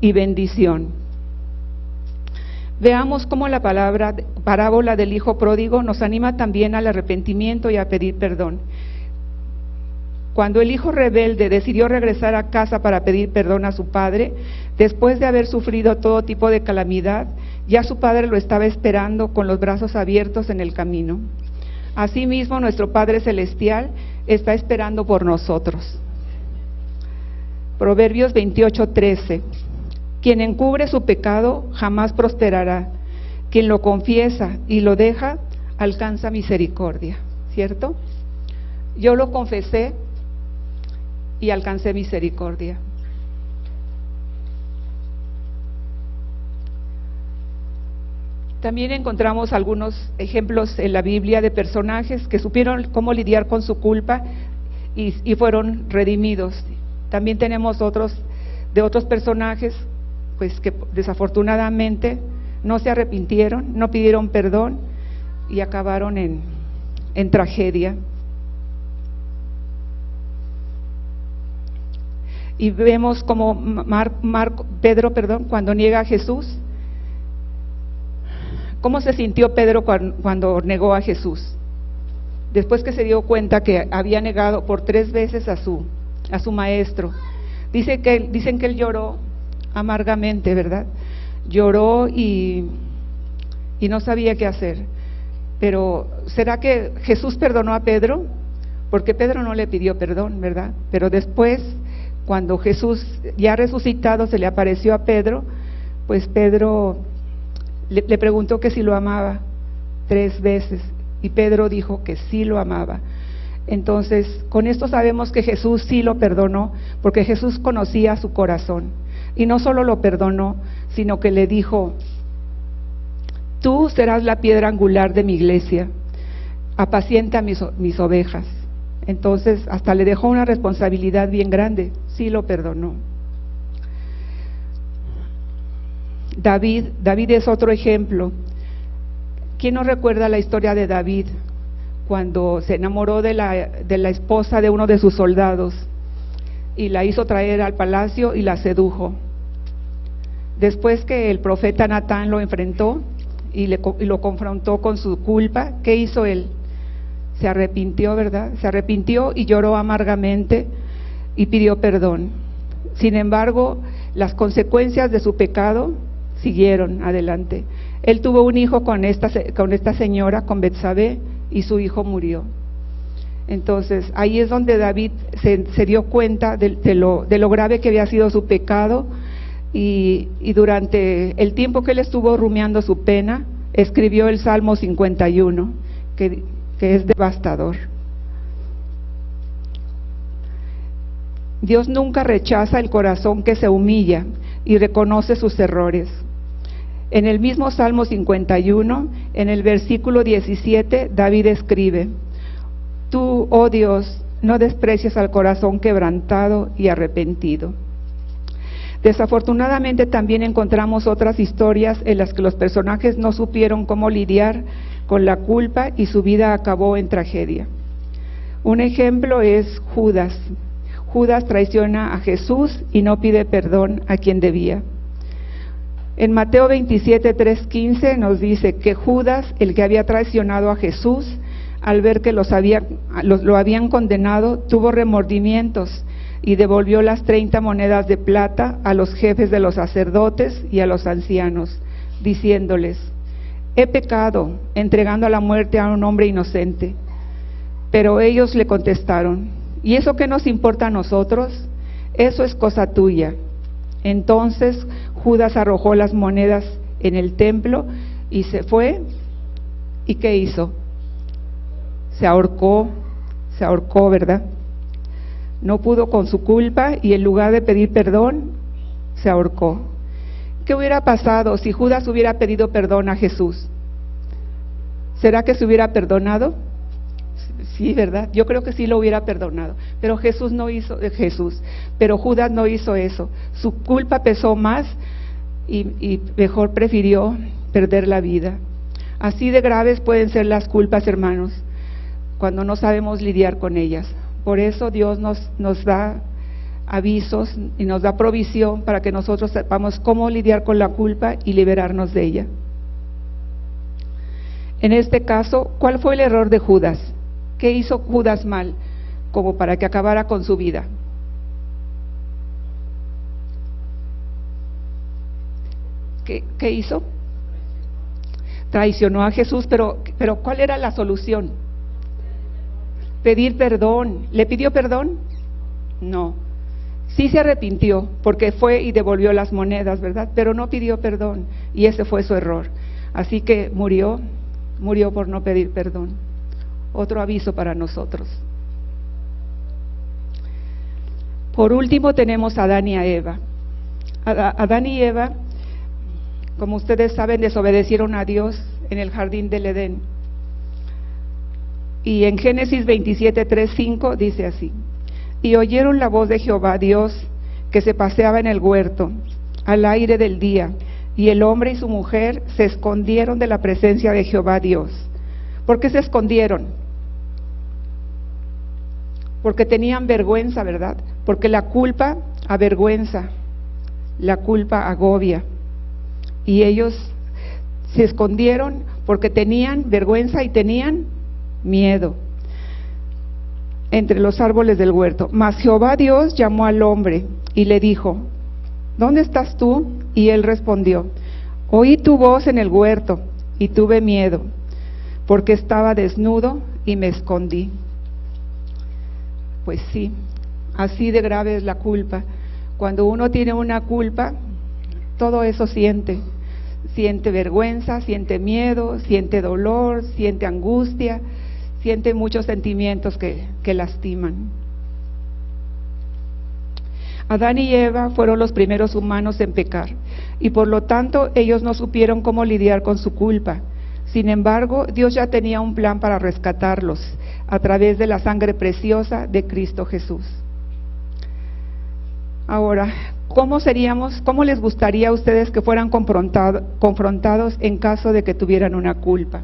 y bendición. Veamos cómo la parábola del hijo pródigo nos anima también al arrepentimiento y a pedir perdón. Cuando el hijo rebelde decidió regresar a casa para pedir perdón a su padre, después de haber sufrido todo tipo de calamidad, ya su padre lo estaba esperando con los brazos abiertos en el camino. Asimismo, nuestro Padre Celestial está esperando por nosotros. Proverbios 28:13. Quien encubre su pecado jamás prosperará. Quien lo confiesa y lo deja, alcanza misericordia. ¿Cierto? Yo lo confesé y alcancé misericordia. También encontramos algunos ejemplos en la Biblia de personajes que supieron cómo lidiar con su culpa y fueron redimidos. También tenemos otros personajes pues que desafortunadamente no se arrepintieron, no pidieron perdón y acabaron en tragedia. Y vemos como Pedro, cuando niega a Jesús, ¿cómo se sintió Pedro cuando negó a Jesús? Después que se dio cuenta que había negado por 3 veces a su maestro. Dicen que él lloró amargamente, ¿verdad? Lloró y no sabía qué hacer. Pero ¿será que Jesús perdonó a Pedro? Porque Pedro no le pidió perdón, ¿verdad? Pero después, cuando Jesús ya resucitado se le apareció a Pedro, pues Pedro le preguntó que si lo amaba 3 veces y Pedro dijo que sí lo amaba. Entonces, con esto sabemos que Jesús sí lo perdonó, porque Jesús conocía su corazón. Y no solo lo perdonó, sino que le dijo: tú serás la piedra angular de mi iglesia, apacienta mis ovejas. Entonces, hasta le dejó una responsabilidad bien grande, sí lo perdonó. David es otro ejemplo. ¿Quién no recuerda la historia de David cuando se enamoró de la esposa de uno de sus soldados y la hizo traer al palacio y la sedujo? Después que el profeta Natán lo enfrentó y lo confrontó con su culpa, ¿qué hizo él? Se arrepintió, ¿verdad? Se arrepintió y lloró amargamente y pidió perdón. Sin embargo, las consecuencias de su pecado siguieron adelante. Él tuvo un hijo con esta señora, con Betsabé, y su hijo murió. Entonces, ahí es donde David se dio cuenta de lo grave que había sido su pecado, y durante el tiempo que él estuvo rumiando su pena, escribió el Salmo 51, que es devastador. Dios nunca rechaza el corazón que se humilla y reconoce sus errores. En el mismo Salmo 51, en el versículo 17, David escribe: tú, oh Dios, no desprecias al corazón quebrantado y arrepentido. Desafortunadamente también encontramos otras historias en las que los personajes no supieron cómo lidiar con la culpa y su vida acabó en tragedia. Un ejemplo es Judas. Judas traiciona a Jesús y no pide perdón a quien debía. En Mateo 27:3-15 nos dice que Judas, el que había traicionado a Jesús, al ver que lo habían condenado, tuvo remordimientos y devolvió las 30 monedas de plata a los jefes de los sacerdotes y a los ancianos, diciéndoles: he pecado entregando a la muerte a un hombre inocente. Pero ellos le contestaron: ¿y eso qué nos importa a nosotros? Eso es cosa tuya. Entonces Judas arrojó las monedas en el templo y se fue. ¿Y qué hizo? Se ahorcó, ¿verdad? No pudo con su culpa y en lugar de pedir perdón, se ahorcó. ¿Qué hubiera pasado si Judas hubiera pedido perdón a Jesús? ¿Será que se hubiera perdonado? Sí, ¿verdad? Yo creo que sí lo hubiera perdonado, pero pero Judas no hizo eso. Su culpa pesó más y mejor prefirió perder la vida. Así de graves pueden ser las culpas, hermanos, cuando no sabemos lidiar con ellas. Por eso Dios nos da avisos y nos da provisión para que nosotros sepamos cómo lidiar con la culpa y liberarnos de ella. En este caso, ¿cuál fue el error de Judas? ¿Qué hizo Judas mal como para que acabara con su vida? ¿Qué hizo? Traicionó a Jesús, pero ¿cuál era la solución? Pedir perdón. ¿Le pidió perdón? No. Sí se arrepintió porque fue y devolvió las monedas, ¿verdad? Pero no pidió perdón y ese fue su error. Así que murió por no pedir perdón. Otro aviso para nosotros. Por último tenemos a Adán y a Eva. Adán y Eva, como ustedes saben, desobedecieron a Dios en el jardín del Edén. Y en Génesis 27:3-5 dice así: y oyeron la voz de Jehová Dios que se paseaba en el huerto al aire del día, y el hombre y su mujer se escondieron de la presencia de Jehová Dios. ¿Por qué se escondieron? Porque tenían vergüenza, ¿verdad? Porque la culpa avergüenza, la culpa agobia. Y ellos se escondieron porque tenían vergüenza y tenían miedo entre los árboles del huerto. Mas Jehová Dios llamó al hombre y le dijo: ¿dónde estás tú? Y él respondió: oí tu voz en el huerto y tuve miedo, porque estaba desnudo y me escondí. Pues sí, así de grave es la culpa. Cuando uno tiene una culpa, todo eso siente vergüenza, siente miedo, siente dolor, siente angustia, siente muchos sentimientos que lastiman. Adán y Eva fueron los primeros humanos en pecar, y por lo tanto ellos no supieron cómo lidiar con su culpa. Sin embargo, Dios ya tenía un plan para rescatarlos a través de la sangre preciosa de Cristo Jesús. Ahora, ¿cómo les gustaría a ustedes que fueran confrontados en caso de que tuvieran una culpa?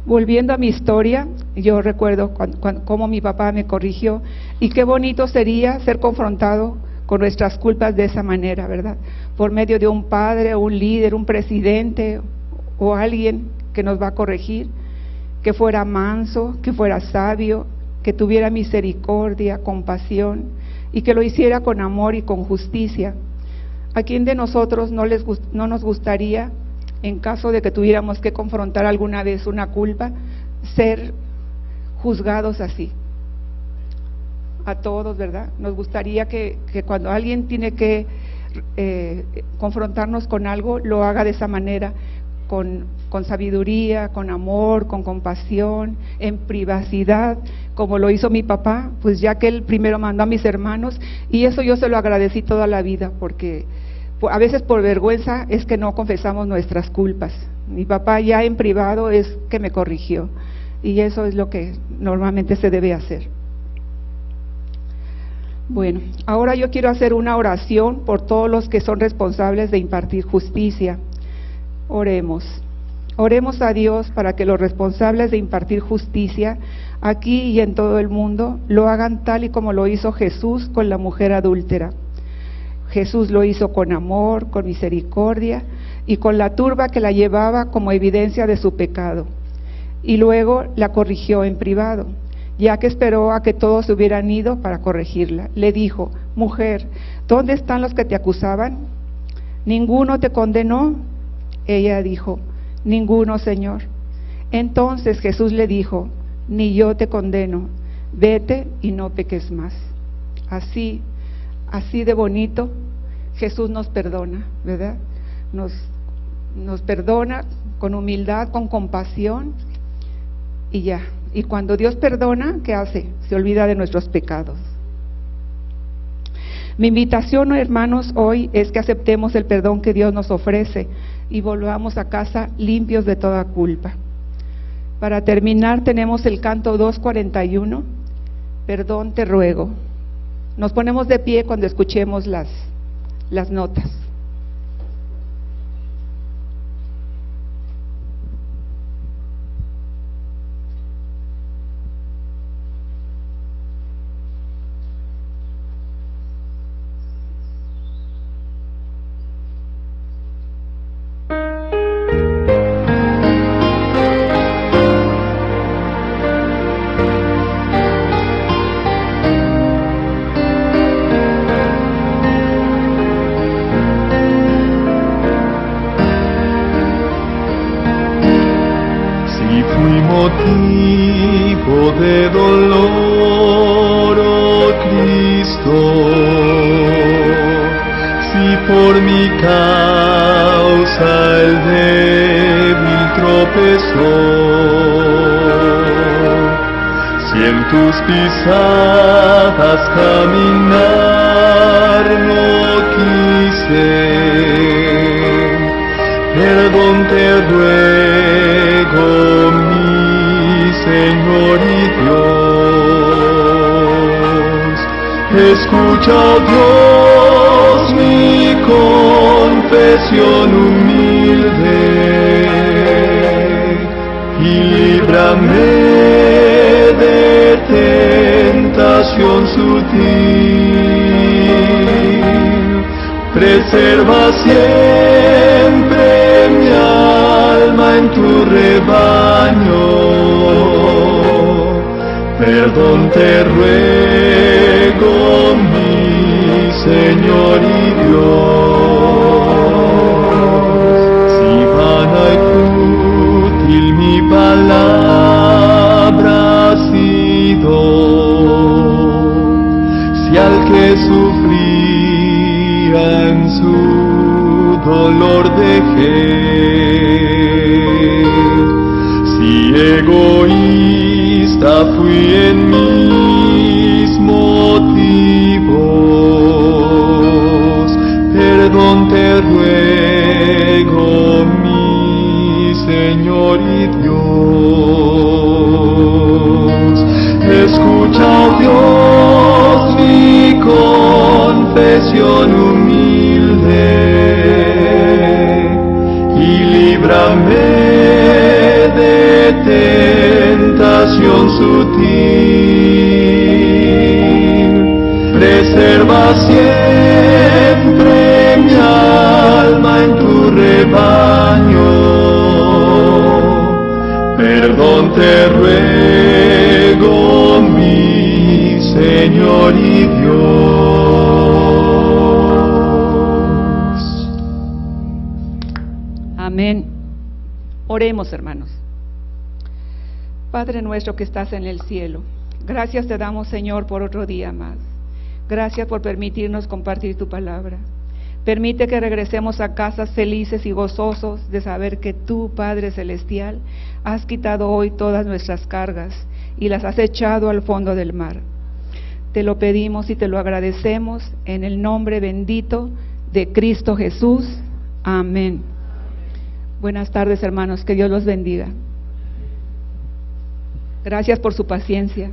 Volviendo a mi historia, yo recuerdo cómo mi papá me corrigió, y qué bonito sería ser confrontado con nuestras culpas de esa manera, ¿verdad? Por medio de un padre, un líder, un presidente o alguien que nos va a corregir, que fuera manso, que fuera sabio, que tuviera misericordia, compasión, y que lo hiciera con amor y con justicia. ¿A quién de nosotros no nos gustaría, en caso de que tuviéramos que confrontar alguna vez una culpa, ser juzgados así? A todos, ¿verdad? Nos gustaría que cuando alguien tiene que confrontarnos con algo, lo haga de esa manera, con sabiduría, con amor, con compasión, en privacidad, como lo hizo mi papá, pues ya que él primero mandó a mis hermanos, y eso yo se lo agradecí toda la vida, porque a veces por vergüenza es que no confesamos nuestras culpas. Mi papá ya en privado es que me corrigió, y eso es lo que normalmente se debe hacer. Bueno, ahora yo quiero hacer una oración por todos los que son responsables de impartir justicia. Oremos a Dios para que los responsables de impartir justicia aquí y en todo el mundo lo hagan tal y como lo hizo Jesús con la mujer adúltera. Jesús lo hizo con amor, con misericordia y con la turba que la llevaba como evidencia de su pecado, y luego la corrigió en privado, ya que esperó a que todos se hubieran ido para corregirla. Le dijo: mujer, ¿dónde están los que te acusaban? ¿Ninguno te condenó? Ella dijo: ninguno, Señor. Entonces Jesús le dijo: ni yo te condeno, vete y no peques más. Así de bonito, Jesús nos perdona, ¿verdad? Nos perdona con humildad, con compasión, y ya. Y cuando Dios perdona, ¿qué hace? Se olvida de nuestros pecados. Mi invitación, hermanos, hoy es que aceptemos el perdón que Dios nos ofrece y volvamos a casa limpios de toda culpa. Para terminar, tenemos el canto 241, Perdón te ruego. Nos ponemos de pie cuando escuchemos las notas. Motivo de dolor, oh Cristo, si por mi causa el débil tropezó, si en tus pisadas caminar no quise, perdón te ruego, Señor y Dios. Escucha, oh Dios, mi confesión humilde y líbrame de tentación sutil. Preserva siempre mi alma en tu rebaño. Perdón te ruego, mi Señor y Dios. Si vana y fútil mi palabra ha sido, si al que sufría en su dolor dejé, si egoísta fui en mis motivos, perdón te ruego, mi Señor y Dios. Escucha, oh Dios, mi confesión humilde y líbrame de tentación sutil. Preserva siempre mi alma en tu rebaño. Perdón te ruego, mi Señor y Dios. Amén. Oremos, hermanos. Padre nuestro que estás en el cielo, gracias te damos, Señor, por otro día más. Gracias por permitirnos compartir tu palabra. Permite que regresemos a casas felices y gozosos de saber que tú, Padre Celestial, has quitado hoy todas nuestras cargas y las has echado al fondo del mar. Te lo pedimos y te lo agradecemos en el nombre bendito de Cristo Jesús. Amén. Buenas tardes, hermanos, que Dios los bendiga. Gracias por su paciencia.